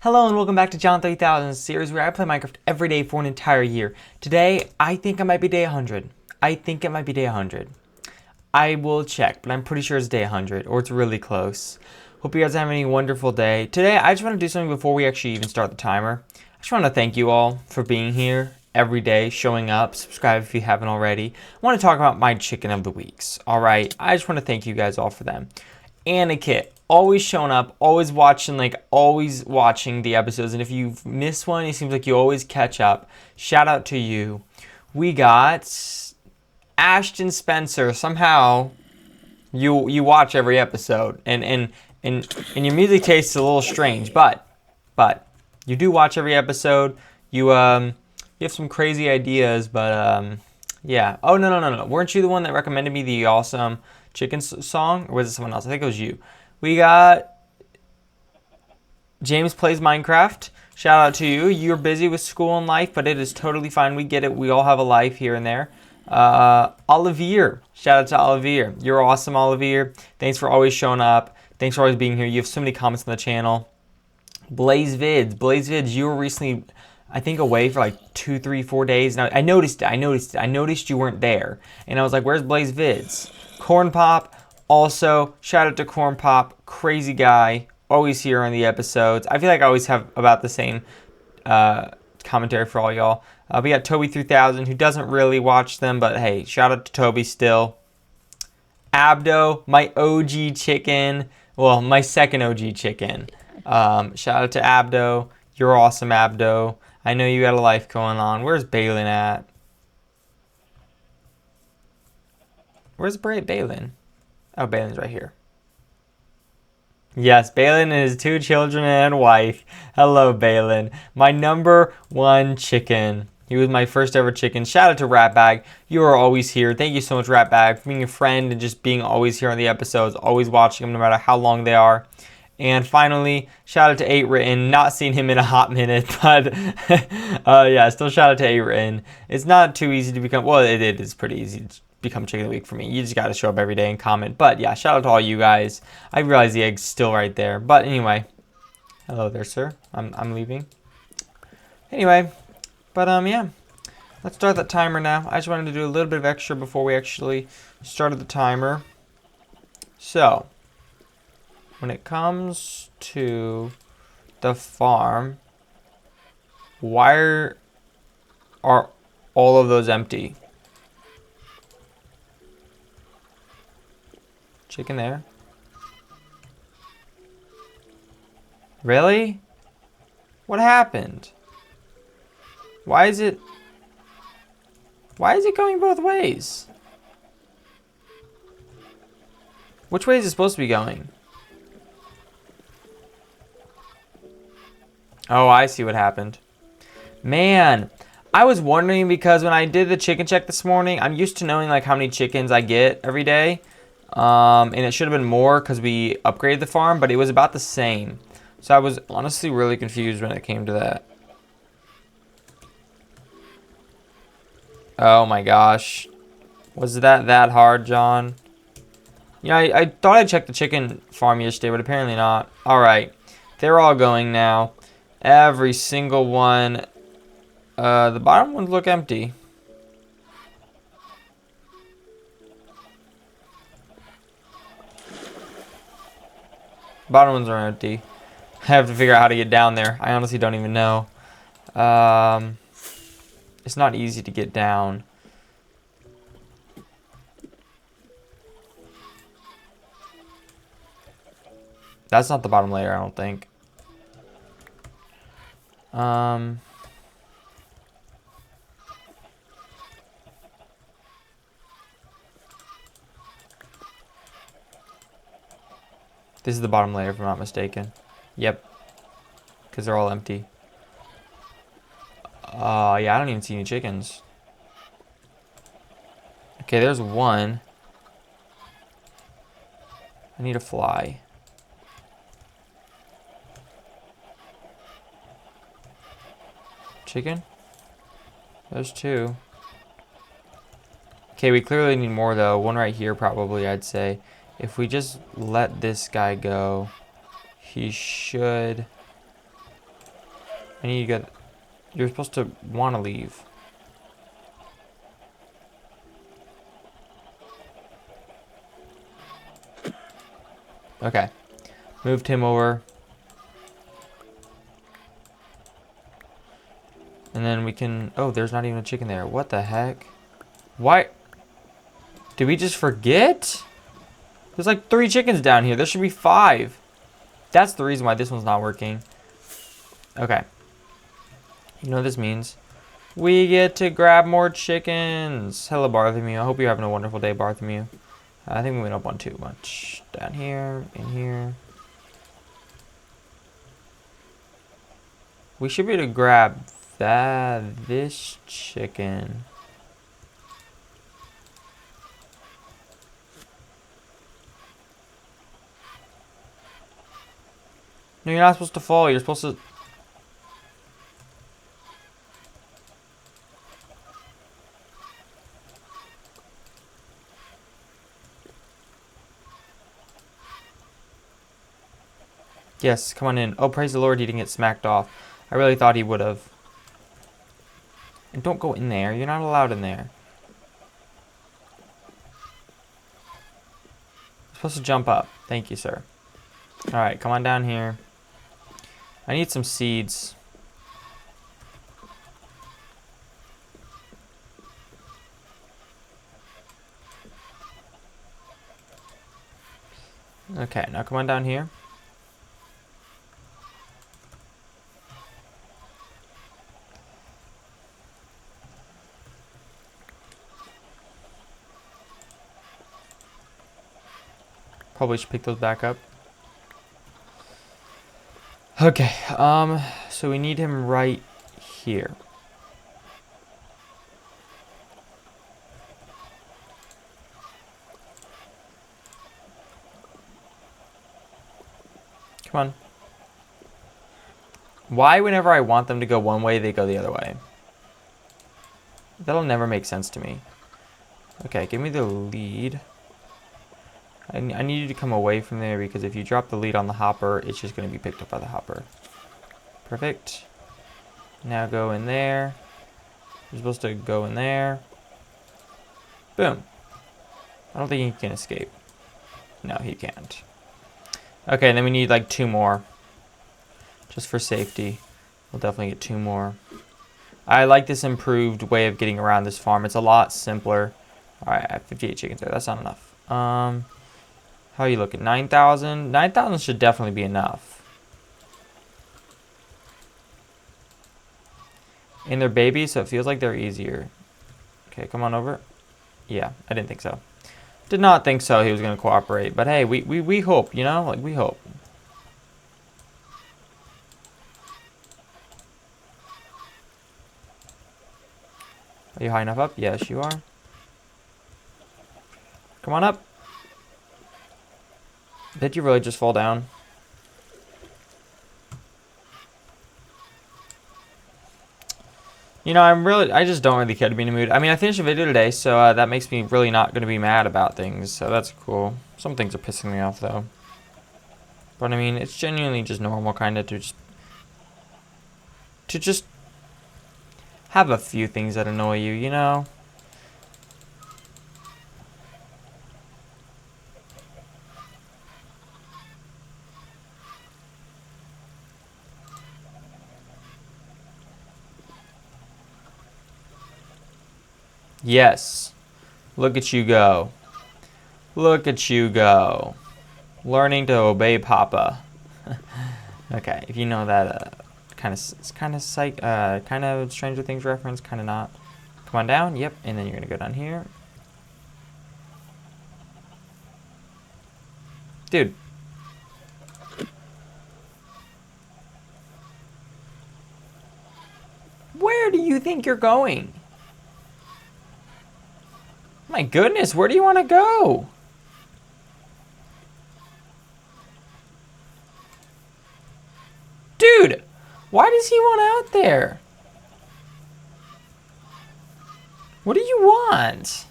Hello and welcome back to John 3000 series where I play Minecraft every day for an entire year. Today, I think it might be day 100. I think it might be day 100. I will check, but I'm pretty sure it's day 100 or it's really close. Hope you guys are having a wonderful day. Today, I just want to do something before we actually even start the timer. I just want to thank you all for being here every day, showing up, subscribe if you haven't already. I want to talk about my chicken of the weeks. Alright, I just want to thank you guys all for them. Anna Kit, always showing up, always watching the episodes, and if you've missed one, it seems like you always catch up. Shout out to you. We got Ashton Spencer. Somehow you watch every episode, and your music taste is a little strange, but you do watch every episode. You have some crazy ideas, but yeah. Oh no. Weren't you the one that recommended me the awesome chicken song, or was it someone else? I think it was you. We got James Plays Minecraft. Shout out to you. You're busy with school and life, but it is totally fine. We get it. We all have a life here and there. Olivier. Shout out to Olivier. You're awesome, Olivier. Thanks for always showing up. Thanks for always being here. You have so many comments on the channel. Blaze Vids, you were recently, I think, away for like 2, 3, 4 days. Now I noticed you weren't there, and I was like, "Where's Blaze Vids?" Corn Pop, also shout out to Corn Pop, crazy guy, always here on the episodes. I feel like I always have about the same commentary for all y'all. We got Toby 3000, who doesn't really watch them, but hey, shout out to Toby still. Abdo, my OG chicken, well, my second OG chicken. Shout out to Abdo. You're awesome, Abdo. I know you got a life going on. Where's Balin at? Where's Balin? Oh, Balin's right here. Yes, Balin and his 2 children and wife. Hello, Balin. My #1 chicken. He was my first ever chicken. Shout out to Ratbag. You are always here. Thank you so much, Ratbag, for being a friend and just being always here on the episodes, always watching them no matter how long they are. And finally, shout out to 8Written. Not seen him in a hot minute, but yeah, still shout out to 8Written. It's not too easy to become, well, it is pretty easy to become chicken of the week for me. You just got to show up every day and comment. But yeah, shout out to all you guys. I realize the egg's still right there. But anyway, hello there, sir. I'm leaving. Anyway, but yeah, let's start that timer now. I just wanted to do a little bit of extra before we actually started the timer. So, when it comes to the farm, why are all of those empty? Chicken there. Really? What happened? Why is it going both ways? Which way is it supposed to be going? Oh, I see what happened. Man, I was wondering because when I did the chicken check this morning, I'm used to knowing like how many chickens I get every day. And it should have been more because we upgraded the farm, but it was about the same. So I was honestly really confused when it came to that. Oh my gosh. Was that hard, John? Yeah, I thought I checked the chicken farm yesterday, but apparently not. Alright. They're all going now. Every single one. The bottom ones look empty. Bottom ones are empty. I have to figure out how to get down there. I honestly don't even know. It's not easy to get down. That's not the bottom layer, I don't think. This is the bottom layer, if I'm not mistaken. Yep. Because they're all empty. Yeah, I don't even see any chickens. Okay, there's one. I need a fly. Chicken? There's 2. Okay, we clearly need more though. One right here probably, I'd say. If we just let this guy go, he should I need to get... You're supposed to want to leave. Okay. Moved him over. And then we can... Oh, there's not even a chicken there. What the heck? Why? Did we just forget? There's like 3 chickens down here. There should be 5. That's the reason why this one's not working. Okay. You know what this means? We get to grab more chickens. Hello, Bartholomew. I hope you're having a wonderful day, Bartholomew. I think we went up one too much. Down here, in here. We should be able to grab this chicken. No, you're not supposed to fall. You're supposed to... Yes, come on in. Oh, praise the Lord, he didn't get smacked off. I really thought he would have. And don't go in there. You're not allowed in there. You're supposed to jump up. Thank you, sir. Alright, come on down here. I need some seeds. Okay, now come on down here. Probably should pick those back up. Okay, so we need him right here. Come on. Why whenever I want them to go one way, they go the other way? That'll never make sense to me. Okay, give me the lead. I need you to come away from there because if you drop the lead on the hopper, it's just going to be picked up by the hopper. Perfect. Now go in there. You're supposed to go in there. Boom. I don't think he can escape. No, he can't. Okay, and then we need like 2 more. Just for safety. We'll definitely get 2 more. I like this improved way of getting around this farm. It's a lot simpler. Alright, I have 58 chickens there. That's not enough. How are you looking? 9,000? 9,000 should definitely be enough. And they're babies, so it feels like they're easier. Okay, come on over. Yeah, I didn't think so. Did not think so he was going to cooperate. But hey, we hope, you know? Like, we hope. Are you high enough up? Yes, you are. Come on up. Did you really just fall down? You know, I just don't really care to be in the mood. I mean, I finished a video today, so that makes me really not going to be mad about things. So that's cool. Some things are pissing me off, though. But I mean, it's genuinely just normal, kind of, to just have a few things that annoy you, you know? Yes. Look at you go. Look at you go. Learning to obey Papa. Okay, if you know that it's kind of Stranger Things reference, kind of not. Come on down. Yep, and then you're gonna go down here. Dude. Where do you think you're going? My goodness, where do you want to go? Dude, why does he want out there? What do you want?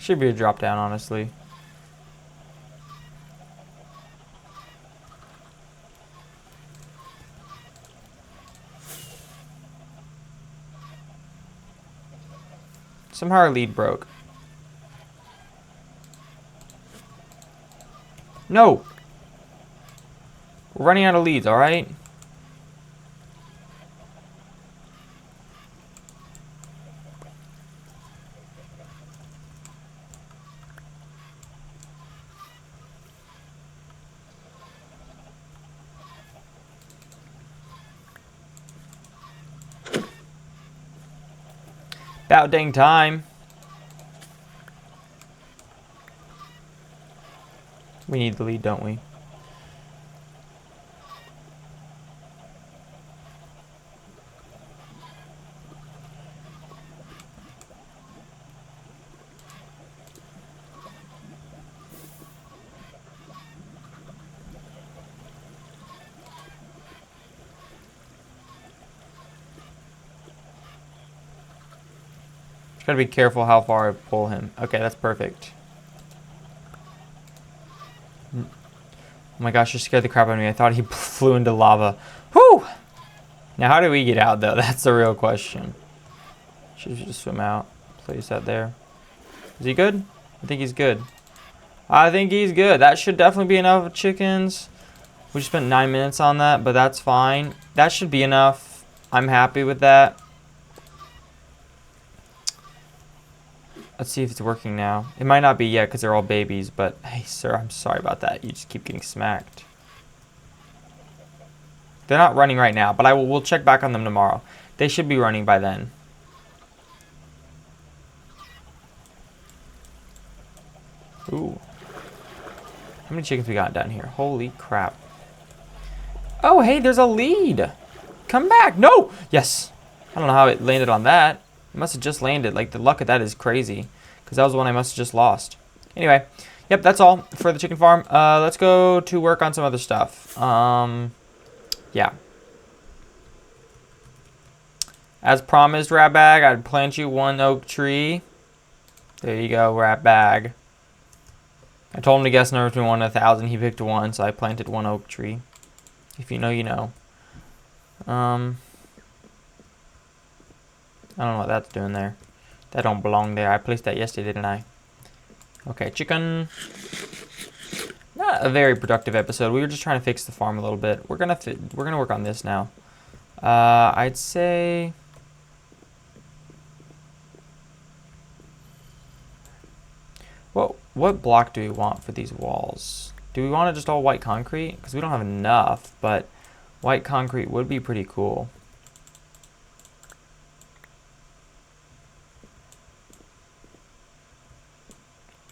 Should be a drop down, honestly. Somehow our lead broke. No! We're running out of leads, alright? About dang time. We need the lead, don't we? Gotta be careful how far I pull him. Okay, that's perfect. Oh my gosh, you scared the crap out of me. I thought he flew into lava. Whew! Now, how do we get out, though? That's the real question. Should just swim out. Place that there. Is he good? I think he's good. I think he's good. That should definitely be enough chickens. We just spent 9 minutes on that, but that's fine. That should be enough. I'm happy with that. Let's see if it's working now. It might not be yet because they're all babies, but hey, sir, I'm sorry about that. You just keep getting smacked. They're not running right now, but we'll check back on them tomorrow. They should be running by then. Ooh. How many chickens we got down here? Holy crap. Oh, hey, there's a lead. Come back. No! Yes. I don't know how it landed on that. It must have just landed. Like, the luck of that is crazy. Because that was the one I must have just lost. Anyway. Yep, that's all for the chicken farm. Let's go to work on some other stuff. Yeah. As promised, Rat Bag, I'd plant you one oak tree. There you go, Rat Bag. I told him to guess number between 1 and 1,000. He picked 1, so I planted one oak tree. If you know, you know. I don't know what that's doing there. That don't belong there. I placed that yesterday, didn't I? Okay, chicken. Not a very productive episode. We were just trying to fix the farm a little bit. We're gonna work on this now. I'd say. What block do we want for these walls? Do we want it just all white concrete? Because we don't have enough, but white concrete would be pretty cool.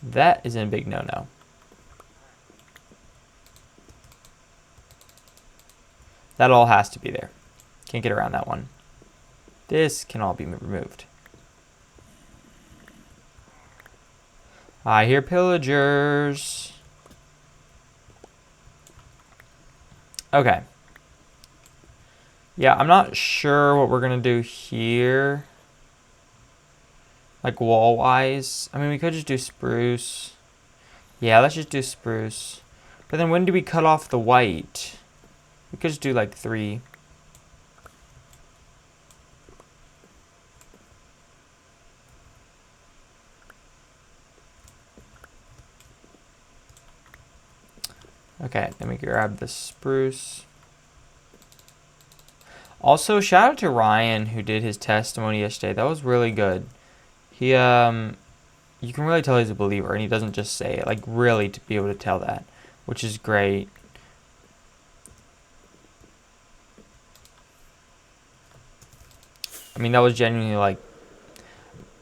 That is a big no-no. That all has to be there. Can't get around that one. This can all be removed. I hear pillagers. Okay. Yeah, I'm not sure what we're going to do here. Like wall-wise. I mean, we could just do spruce. Yeah, let's just do spruce. But then when do we cut off the white? We could just do like 3. Okay, then we grab the spruce. Also, shout out to Ryan who did his testimony yesterday. That was really good. He, you can really tell he's a believer and he doesn't just say it. Like, really to be able to tell that, which is great. I mean, that was genuinely like,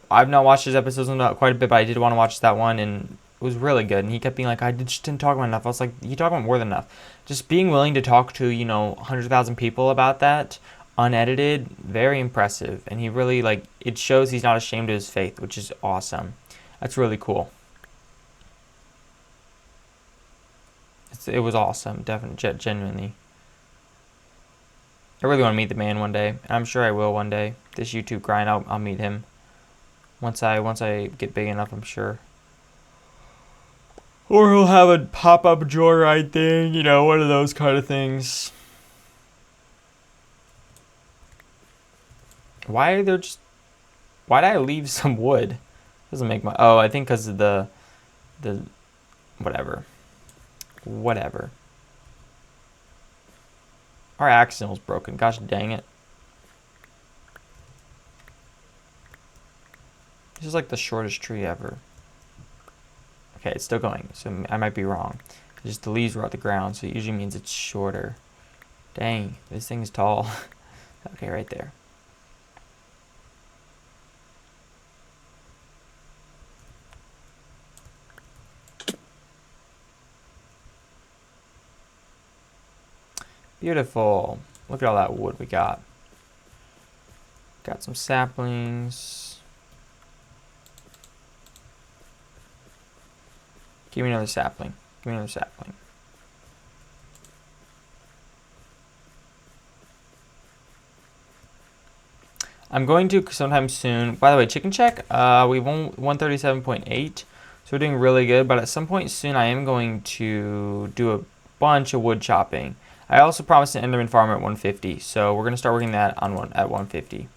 I've not watched his episodes in quite a bit, but I did want to watch that one and it was really good. And he kept being like, just didn't talk about enough. I was like, you talk about more than enough. Just being willing to talk to, 100,000 people about that, unedited, very impressive. And he really, like, it shows he's not ashamed of his faith, which is awesome. That's really cool. It was awesome, definitely, genuinely. I really want to meet the man one day. And I'm sure I will one day. This YouTube grind, I'll meet him. Once I get big enough, I'm sure. Or he'll have a pop-up joyride thing, you know, one of those kind of things. Why are there just... Why did I leave some wood? Doesn't make my... Oh, I think because of the... Whatever. Whatever. Our axle's broken. Gosh dang it. This is like the shortest tree ever. Okay, it's still going, so I might be wrong. Just the leaves were out the ground, so it usually means it's shorter. Dang, this thing's tall. Okay, right there. Beautiful. Look at all that wood we got. Got some saplings. Give me another sapling. Give me another sapling. I'm going to sometime soon. By the way, chicken check. We've won 137.8, so we're doing really good. But at some point soon, I am going to do a bunch of wood chopping. I also promised an Enderman farm at 150, so we're gonna start working that on at 150,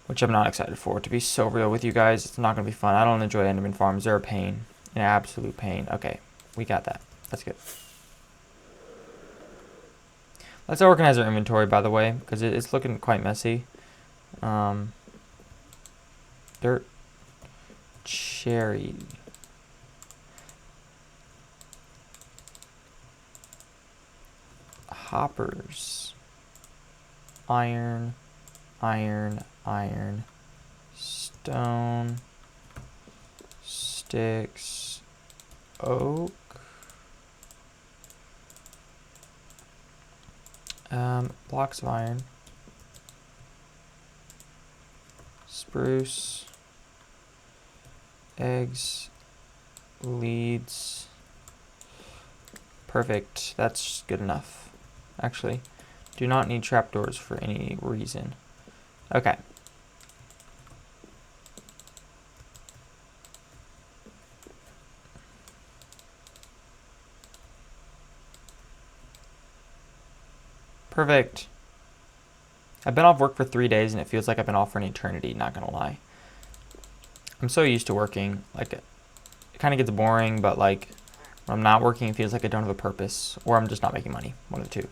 which I'm not excited for. To be so real with you guys, it's not gonna be fun. I don't enjoy Enderman farms. They're a pain, an absolute pain. Okay, we got that. That's good. Let's organize our inventory, by the way, because it's looking quite messy. Dirt, cherry. Hoppers, iron, iron, iron, stone, sticks, oak, blocks of iron, spruce, eggs, leads. Perfect, that's good enough. Actually, do not need trapdoors for any reason. Okay. Perfect. I've been off work for 3 days and it feels like I've been off for an eternity, not gonna lie. I'm so used to working. Like, it kind of gets boring, but like, when I'm not working, it feels like I don't have a purpose, or I'm just not making money. One of the two.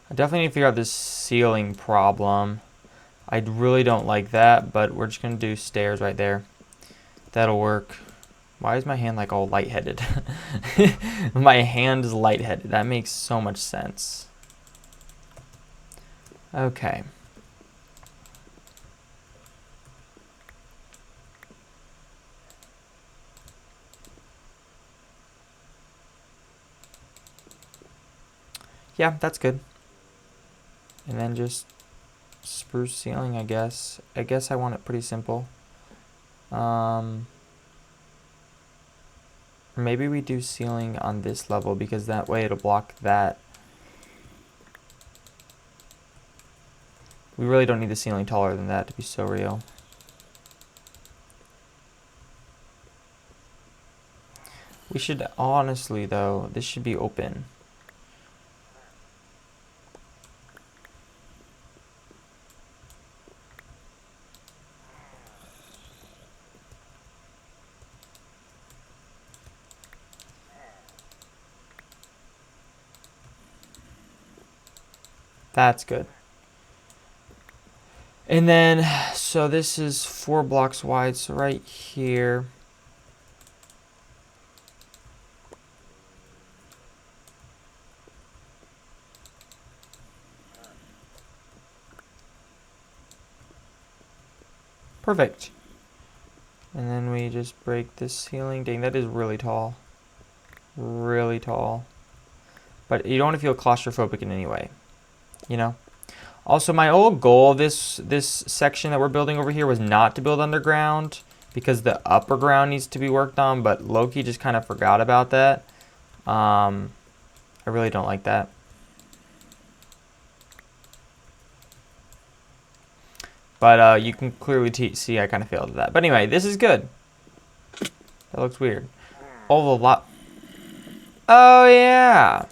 I definitely need to figure out this ceiling problem. I really don't like that, but we're just gonna do stairs right there. That'll work. Why is my hand like all lightheaded? My hand is lightheaded. That makes so much sense. Okay. Yeah, that's good. And then just spruce ceiling, I guess. I guess I want it pretty simple. Maybe we do ceiling on this level because that way it'll block that. We really don't need the ceiling taller than that to be so real. We should, honestly though, this should be open. That's good. And then, so this is 4 blocks wide, so right here. Perfect. And then we just break this ceiling. Dang, that is really tall. Really tall. But you don't want to feel claustrophobic in any way. You know? Also, my old goal, this section that we're building over here was not to build underground because the upper ground needs to be worked on, but Loki just kind of forgot about that. I really don't like that. But you can clearly see I kind of failed at that. But anyway, this is good. That looks weird. Oh, the lot. Oh, yeah.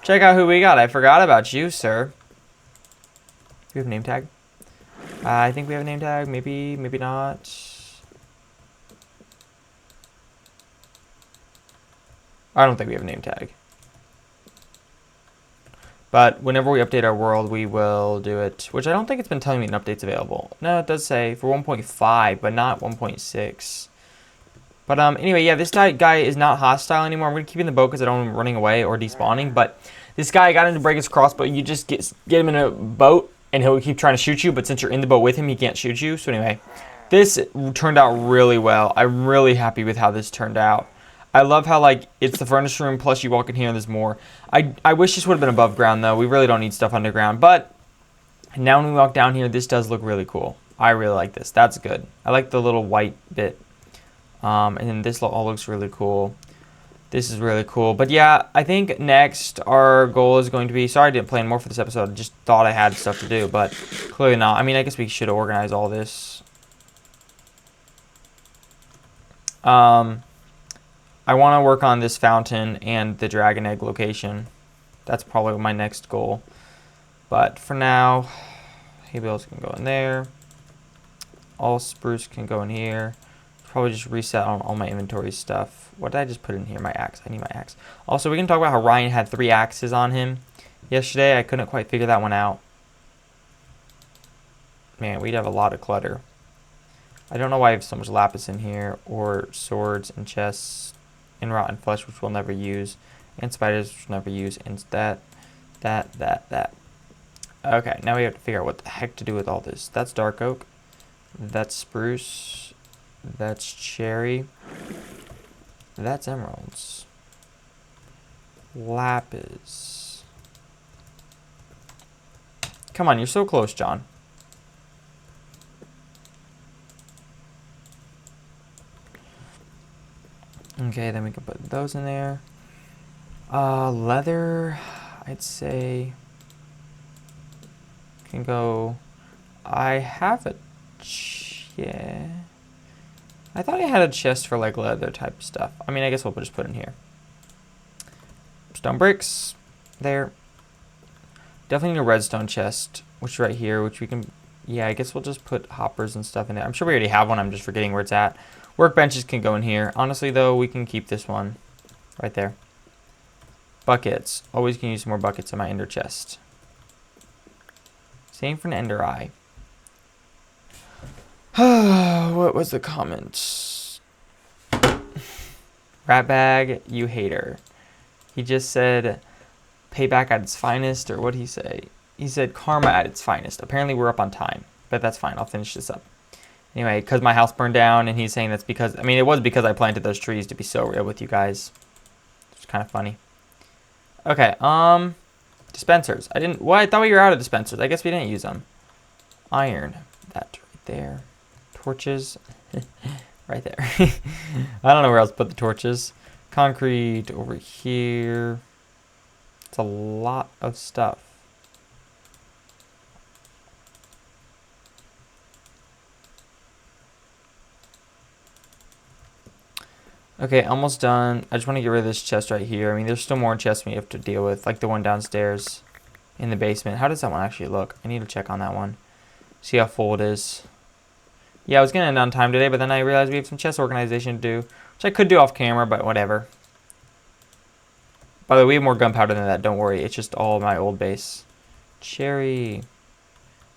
Check out who we got. I forgot about you, sir. Do we have a name tag? I think we have a name tag. Maybe, maybe not. I don't think we have a name tag. But whenever we update our world, we will do it. Which I don't think it's been telling me an update's available. No, it does say for 1.5, but not 1.6. But anyway, yeah, this guy is not hostile anymore. I'm going to keep him in the boat because I don't want him running away or despawning. But this guy got him to break his crossbow. You just get him in a boat, and he'll keep trying to shoot you. But since you're in the boat with him, he can't shoot you. So anyway, this turned out really well. I'm really happy with how this turned out. I love how, like, it's the furnace room, plus you walk in here and there's more. I wish this would have been above ground, though. We really don't need stuff underground. But now when we walk down here, this does look really cool. I really like this. That's good. I like the little white bit. And then this all looks really cool. This is really cool. But yeah, I think next our goal is going to be... Sorry I didn't plan more for this episode. I just thought I had stuff to do, but clearly not. I mean, I guess we should organize all this. I want to work on this fountain and the dragon egg location. That's probably my next goal. But for now, hay bales can go in there. All spruce can go in here. Probably just reset on all my inventory stuff. What did I just put in here? My axe. I need my axe. Also, we can talk about how Ryan had 3 axes on him yesterday. I couldn't quite figure that one out. Man, we'd have a lot of clutter. I don't know why I have so much lapis in here, or swords and chests, and rotten flesh, which we'll never use, and spiders, which we'll never use, and that. Okay, now we have to figure out what the heck to do with all this. That's dark oak. That's spruce. That's cherry. That's emeralds. Lapis. Come on, you're so close, John. Okay, then we can put those in there. Leather, I'd say can go. I have a yeah. I thought I had a chest for like leather type stuff. I mean, I guess we'll just put in here. Stone bricks, there. Definitely need a redstone chest, which is right here, which we can. Yeah, I guess we'll just put hoppers and stuff in there. I'm sure we already have one. I'm just forgetting where it's at. Workbenches can go in here. Honestly, though, we can keep this one right there. Buckets. Always can use more buckets in my ender chest. Same for an ender eye. What was the comment? Rat bag, you hater. He just said payback at its finest, or what did he say? He said karma at its finest. Apparently we're up on time, but that's fine. I'll finish this up. Anyway, because my house burned down, and he's saying that's because, I mean, it was because I planted those trees, to be so real with you guys. It's kind of funny. Okay, dispensers. I thought we were out of dispensers. I guess we didn't use them. Iron. That right there. Torches. Right there. I don't know where else to put the torches. Concrete over here. It's a lot of stuff. Okay, almost done. I just want to get rid of this chest right here. I mean, there's still more chests we have to deal with, like the one downstairs in the basement. How does that one actually look? I need to check on that one. See how full it is. Yeah, I was going to end on time today, but then I realized we have some chest organization to do, which I could do off camera, but whatever. By the way, we have more gunpowder than that. Don't worry. It's just all my old base. Cherry.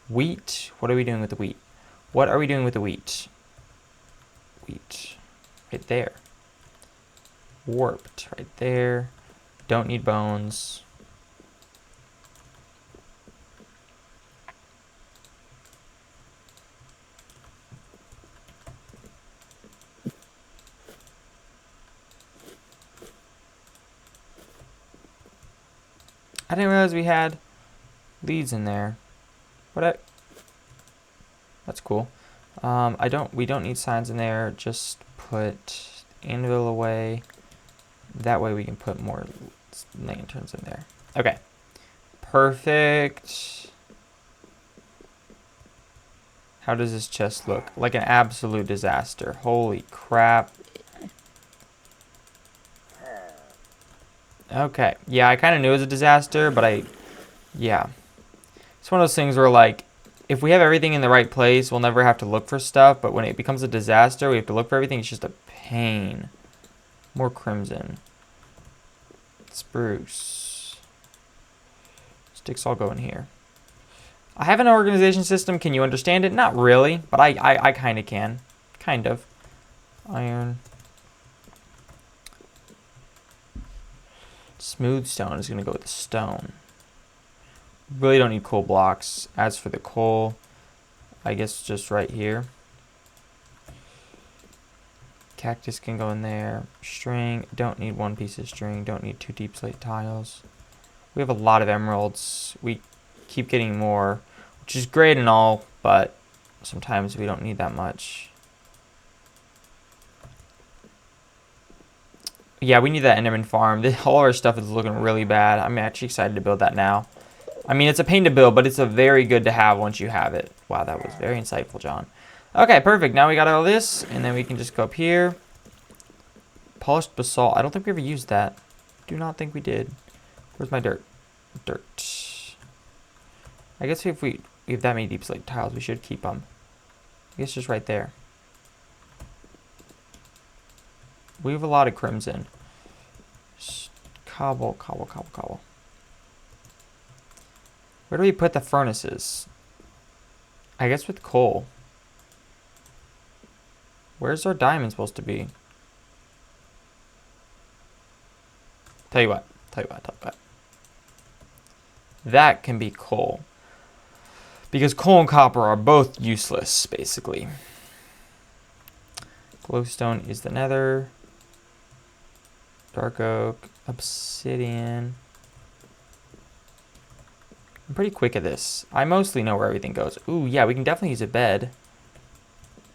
Wheat. What are we doing with the wheat? What are we doing with the wheat? Wheat. Right there. Warped. Right there. Don't need bones. I didn't realize we had leads in there. That's cool. We don't need signs in there. Just put anvil away. That way we can put more lanterns in there. Okay. Perfect. How does this chest look? Like an absolute disaster. Holy crap. Okay. Yeah, I kind of knew it was a disaster, but yeah. It's one of those things where, like, if we have everything in the right place, we'll never have to look for stuff. But when it becomes a disaster, we have to look for everything. It's just a pain. More crimson. Spruce. Sticks all go in here. I have an organization system. Can you understand it? Not really, but I kind of can. Kind of. Iron. Smooth stone is going to go with the stone. Really don't need coal blocks. As for the coal, I guess just right here. Cactus can go in there. String. Don't need one piece of string. Don't need 2 deep slate tiles. We have a lot of emeralds. We keep getting more, which is great and all, but sometimes we don't need that much. Yeah, we need that Enderman farm. All our stuff is looking really bad. I'm actually excited to build that now. I mean, it's a pain to build, but it's a very good to have once you have it. Wow, that was very insightful, John. Okay, perfect. Now we got all this, and then we can just go up here. Polished basalt. I don't think we ever used that. Do not think we did. Where's my dirt? Dirt. I guess if we have that many deep slate tiles, we should keep them. I guess just right there. We have a lot of crimson. Cobble, cobble, cobble, cobble. Where do we put the furnaces? I guess with coal. Where's our diamond supposed to be? Tell you what. That can be coal. Because coal and copper are both useless, basically. Glowstone is the nether. Dark oak. Obsidian. I'm pretty quick at this. I mostly know where everything goes. Ooh, yeah, we can definitely use a bed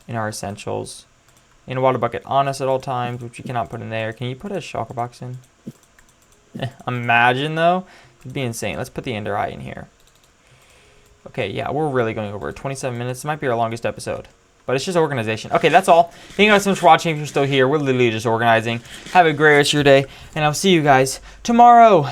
in our essentials. In a water bucket on us at all times, which you cannot put in there. Can you put a shulker box in? Imagine, though. It'd be insane. Let's put the ender eye in here. Okay, yeah, we're really going over 27 minutes. This might be our longest episode. But it's just organization. Okay, that's all. Thank you guys so much for watching. If you're still here, we're literally just organizing. Have a great rest of your day. And I'll see you guys tomorrow.